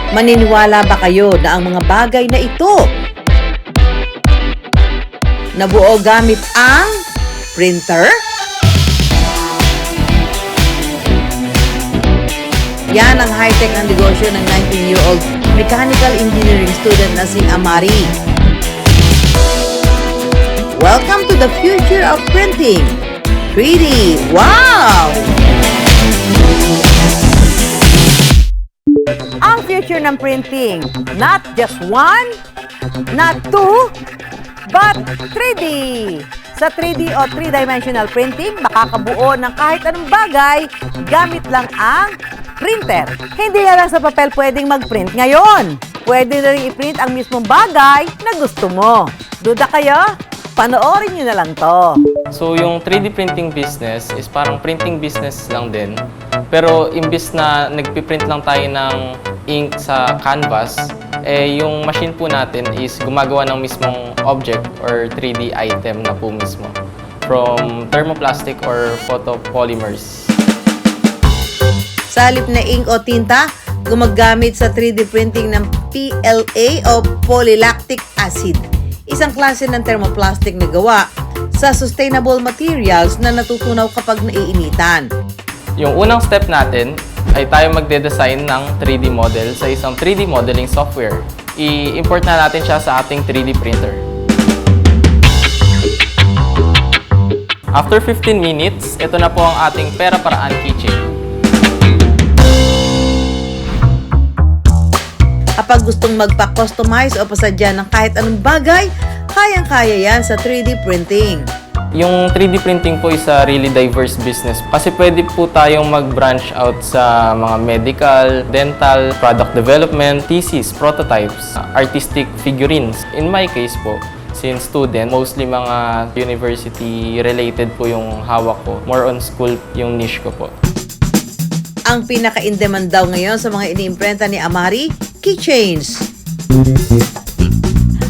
Maniniwala ba kayo na ang mga bagay na ito nabuo gamit ang printer? Yan ang high-tech na negosyo ng 19-year-old mechanical engineering student na si Amari. Welcome to the future of printing. 3D. Wow! Ang future ng printing, not just one, not two, but 3D. Sa 3D o 3-dimensional printing, makakabuo ng kahit anong bagay gamit lang ang printer. Hindi na lang sa papel pwedeng mag-print ngayon. Pwede na rin i-print ang mismong bagay na gusto mo. Duda kayo? Panoorin nyo na lang to. So yung 3D printing business is parang printing business lang din. Pero imbis na nagpiprint lang tayo ng ink sa canvas, yung machine po natin is gumagawa ng mismong object or 3D item na po mismo from thermoplastic or photopolymers. Sa halip na ink o tinta, gumagamit sa 3D printing ng PLA o polylactic acid. Isang klase ng thermoplastic na gawa sa sustainable materials na natutunaw kapag naiinitan. Yung unang step natin ay tayo magde-design ng 3D model sa isang 3D modeling software. I-import na natin siya sa ating 3D printer. After 15 minutes, ito na po ang ating pera-paraan keychain. Kapag gustong magpa-customize o pasadya ng kahit anong bagay, kayang-kaya yan sa 3D printing. Yung 3D printing po is a really diverse business kasi pwede po tayong mag-branch out sa mga medical, dental, product development, thesis, prototypes, artistic figurines. In my case po, since student, mostly mga university-related po yung hawak ko. More on school yung niche ko po. Ang pinaka-in-demand daw ngayon sa mga iniimprenta ni Amari, keychains.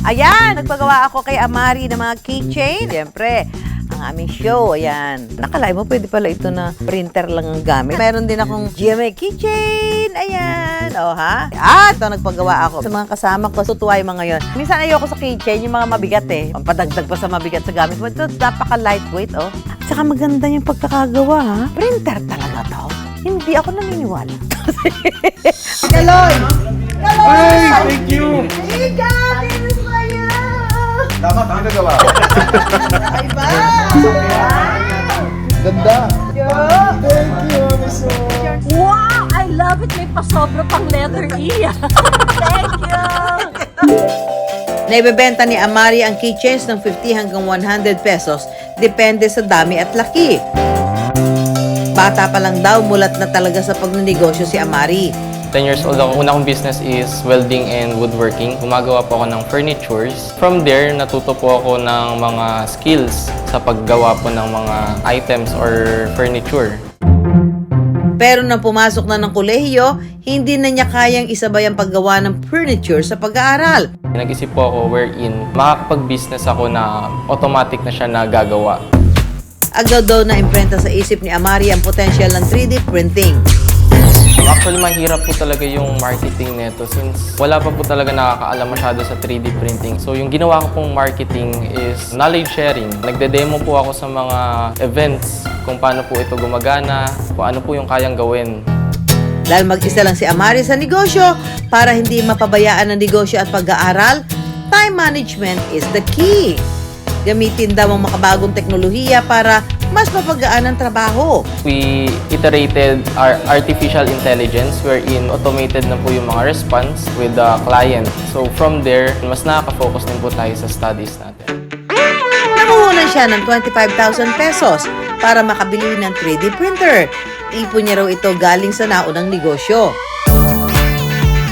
Ayan, nagpagawa ako kay Amari ng mga keychain. Siyempre, ang aming show, ayan. Nakalay mo, pwede pala ito na printer lang ang gamit. Meron din akong GMA keychain. Ayan, o ha? At ito, nagpagawa ako sa mga kasama ko. Tutuwa yung mga yun. Minsan ayoko sa keychain, yung mga mabigat eh. Pampadagdag pa sa mabigat sa gamit mo. Ito, napaka-lightweight, oh. At saka maganda yung pagkakagawa, ha? Printer talaga to. Hindi ako naniniwala. Galoy! Ay, thank you! Hey, God! Tama, tama nagawa. Ay ba? Ganda! Thank you, Miss O. Wow! I love it! May pasobra pang letter E. Thank you! Naibebenta ni Amari ang keychains ng 50 hanggang 100 pesos. Depende sa dami at laki. Bata pa lang daw, mulat na talaga sa pagnenegosyo si Amari. 10 years old ako. Una kong business is welding and woodworking. Gumagawa po ako ng furnitures. From there, natuto po ako ng mga skills sa paggawa po ng mga items or furniture. Pero nang pumasok na ng kolehiyo, hindi na niya kayang isabay ang paggawa ng furniture sa pag-aaral. Nag-isip po ako wherein makakapag-business ako na automatic na siya nagagawa. Agad daw na imprenta sa isip ni Amari ang potensyal ng 3D printing. Actually, mahirap po talaga yung marketing neto since wala pa po talaga nakakaalam masyado sa 3D printing. So, yung ginawa ko pong marketing is knowledge sharing. Nagde-demo po ako sa mga events kung paano po ito gumagana, kung ano po yung kayang gawin. Dahil mag-isa lang si Amari sa negosyo, para hindi mapabayaan ang negosyo at pag-aaral, time management is the key. Gamitin daw ang makabagong teknolohiya para mas mapagaan ang trabaho. We iterated our artificial intelligence wherein automated na po yung mga response with the client. So from there, mas nakaka-focus din po tayo sa studies natin. Nanguhunan siya ng 25,000 pesos para makabili ng 3D printer. Ipon niya raw ito galing sa naunang negosyo.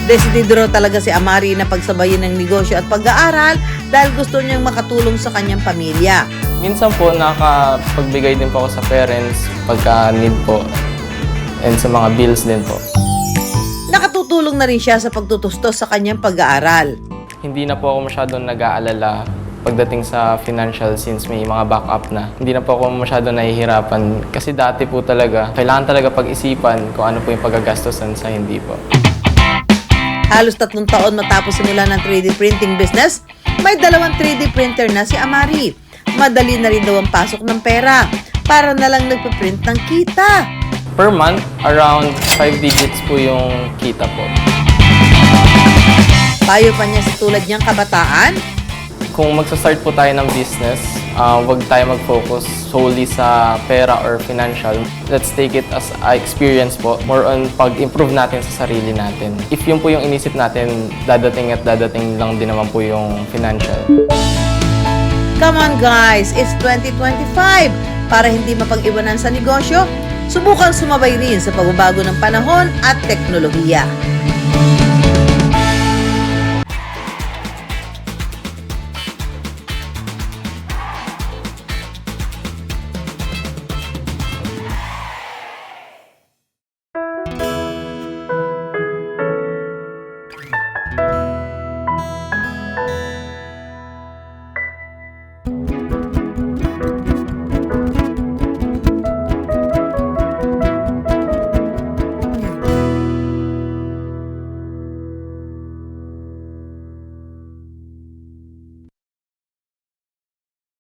Desidido raw talaga si Amari na pagsabayin ng negosyo at pag-aaral dahil gusto niyang makatulong sa kanyang pamilya. Minsan po, nakakapagbigay din po ako sa parents pagka need po and sa mga bills din po. Nakatutulong na rin siya sa pagtutustos sa kanyang pag-aaral. Hindi na po ako masyadong nag-aalala pagdating sa financial since may mga backup na. Hindi na po ako masyadong nahihirapan kasi dati po talaga, kailangan talaga pag-isipan kung ano po yung pagagastosan sa hindi po. Halos 3 taon matapos simulan ng 3D printing business, may 2 3D printer na si Amari. Madali na rin daw ang pasok ng pera. Para na lang nagpiprint ng kita. Per month, around 5 digits po yung kita po. Payo pa niya sa tulad niyang kabataan, Kung magsa-start po tayo ng business, wag tayo mag-focus solely sa pera or financial. Let's take it as a experience po, more on pag-improve natin sa sarili natin. If yun po yung inisip natin, dadating at dadating lang din naman po yung financial. come on guys, it's 2025. Para hindi mapag-iwanan sa negosyo, subukan sumabay rin sa pagbabago ng panahon at teknolohiya.